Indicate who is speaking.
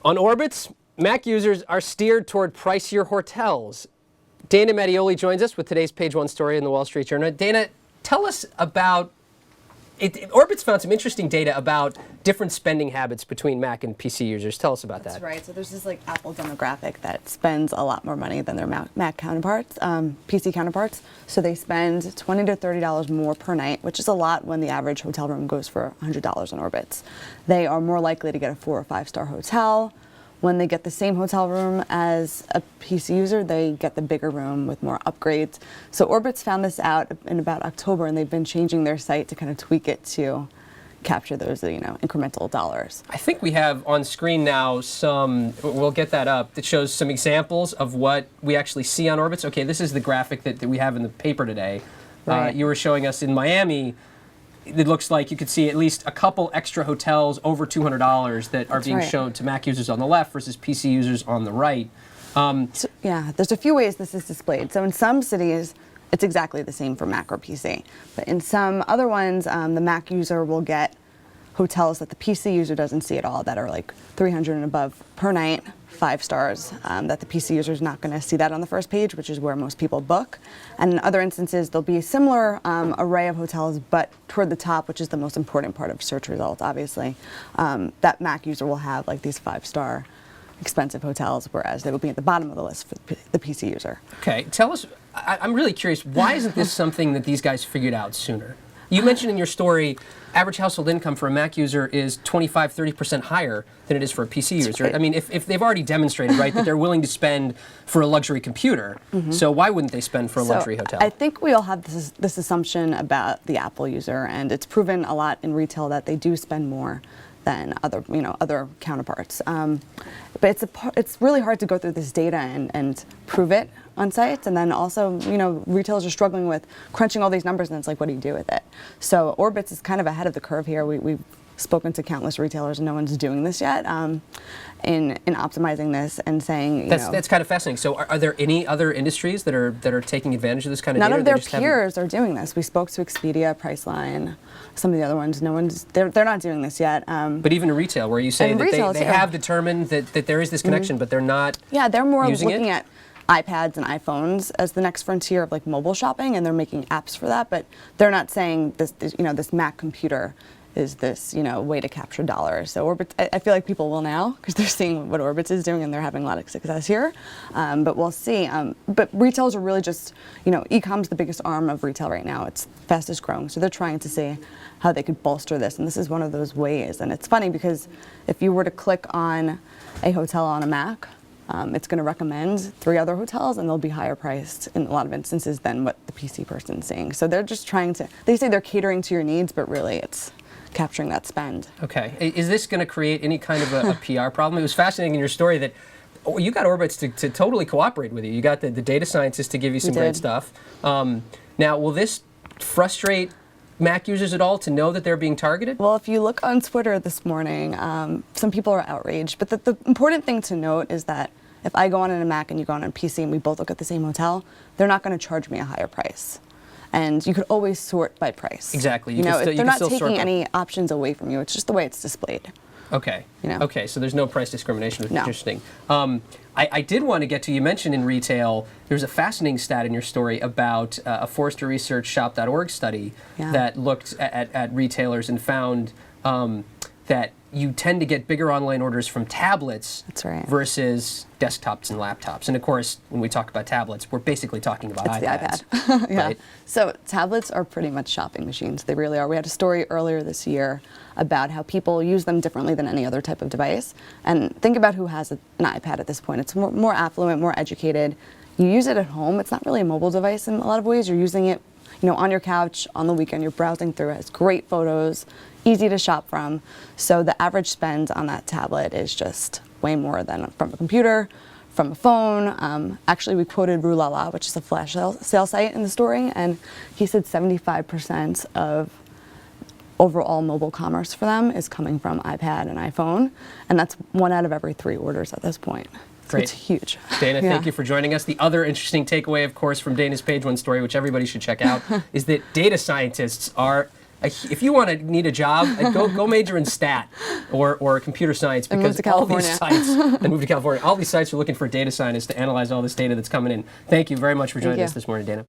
Speaker 1: On Orbitz, Mac users are steered toward pricier hotels. Dana Mattioli joins us with today's Page One story in the Wall Street Journal. Dana, tell us about Orbitz found some interesting data about different spending habits between Mac and PC users. Tell us about that.
Speaker 2: That's right. So there's this Apple demographic that spends a lot more money than their Mac counterparts, PC counterparts. So they spend $20 to $30 more per night, which is a lot when the average hotel room goes for $100 on Orbitz. They are more likely to get a 4 or 5 star hotel. When they get the same hotel room as a PC user, they get the bigger room with more upgrades. So Orbitz found this out in about October, and they've been changing their site to kind of tweak it to capture those, incremental dollars.
Speaker 1: I think we have on screen now we'll get that up, that shows some examples of what we actually see on Orbitz. Okay, this is the graphic that we have in the paper today.
Speaker 2: Right.
Speaker 1: You were showing us in Miami. It looks like you could see at least a couple extra hotels over $200 that are being shown to Mac users on the left versus PC users on the right.
Speaker 2: Yeah, there's a few ways this is displayed. So in some cities, it's exactly the same for Mac or PC. But in some other ones, the Mac user will get hotels that the PC user doesn't see at all, that are like 300 and above per night, 5 stars, that the PC user is not going to see that on the first page, which is where most people book. And in other instances, there'll be a similar array of hotels, but toward the top, which is the most important part of search results, obviously, that Mac user will have like these 5-star expensive hotels, whereas they will be at the bottom of the list for the PC user.
Speaker 1: Okay, tell us, I'm really curious, why isn't this something that these guys figured out sooner? You mentioned in your story, average household income for a Mac user is 25–30% higher than it is for a PC user.
Speaker 2: Right.
Speaker 1: I mean, if they've already demonstrated, right, that they're willing to spend for a luxury computer, so why wouldn't they spend for a luxury hotel?
Speaker 2: I think we all have this assumption about the Apple user, and it's proven a lot in retail that they do spend more than other counterparts. But it's really hard to go through this data and prove it on sites, and then also, retailers are struggling with crunching all these numbers, and it's like, what do you do with it? So Orbitz is kind of ahead of the curve here. We've spoken to countless retailers, and no one's doing this yet in optimizing this and saying,
Speaker 1: That's kind of fascinating. So are there any other industries that are taking advantage of this kind of data?
Speaker 2: None of their peers are doing this. We spoke to Expedia, Priceline, some of the other ones. They're not doing this yet.
Speaker 1: But even in retail, where you say that they have determined that there is this connection, but they're not
Speaker 2: they're more
Speaker 1: using
Speaker 2: looking at iPads and iPhones as the next frontier of mobile shopping, and they're making apps for that, but they're not saying this Mac computer is this way to capture dollars. So Orbitz, I feel like people will now, because they're seeing what Orbitz is doing and they're having a lot of success here. But we'll see. But retailers are really just, e-com's the biggest arm of retail right now. It's fastest growing. So they're trying to see how they could bolster this, and this is one of those ways. And it's funny because if you were to click on a hotel on a Mac, it's going to recommend 3 other hotels, and they'll be higher priced in a lot of instances than what the PC person's seeing. So they're just trying to, they say they're catering to your needs, but really it's capturing that spend.
Speaker 1: Okay. Is this going to create any kind of a PR problem? It was fascinating in your story that you got Orbitz to totally cooperate with you. You got the data scientists to give you some great stuff. Now, will this frustrate Mac users at all to know that they're being targeted?
Speaker 2: Well, if you look on Twitter this morning, some people are outraged. But the important thing to note is that if I go on a Mac and you go on a PC and we both look at the same hotel, they're not going to charge me a higher price. And you could always sort by price.
Speaker 1: Exactly.
Speaker 2: They're not taking any options away from you. It's just the way it's displayed.
Speaker 1: Okay. Okay, so there's no price discrimination, which is interesting. I did want to get to, you mentioned in retail, there's a fascinating stat in your story about a Forrester Research Shop.org study that looked at retailers and found that you tend to get bigger online orders from tablets versus desktops and laptops. And of course, when we talk about tablets, we're basically talking about iPads.
Speaker 2: The iPad.
Speaker 1: Right?
Speaker 2: So tablets are pretty much shopping machines. They really are. We had a story earlier this year about how people use them differently than any other type of device. And think about who has an iPad at this point. It's more affluent, more educated. You use it at home. It's not really a mobile device in a lot of ways. You're using it on your couch on the weekend. You're browsing through it. It has great photos, easy to shop from. So the average spend on that tablet is just way more than from a computer, from a phone. Actually, we quoted Rulala, which is a flash sale site in the story, and he said 75% of overall mobile commerce for them is coming from iPad and iPhone, and that's 1 out of every 3 orders at this point. So
Speaker 1: Great.
Speaker 2: It's huge.
Speaker 1: Dana, thank you for joining us. The other interesting takeaway, of course, from Dana's Page One story, which everybody should check out, is that data scientists are if you need a job, go major in stat or computer science, because all these sites, and move to California, all these sites are looking for data scientists to analyze all this data that's coming in. Thank you very much for joining us this morning, Dana.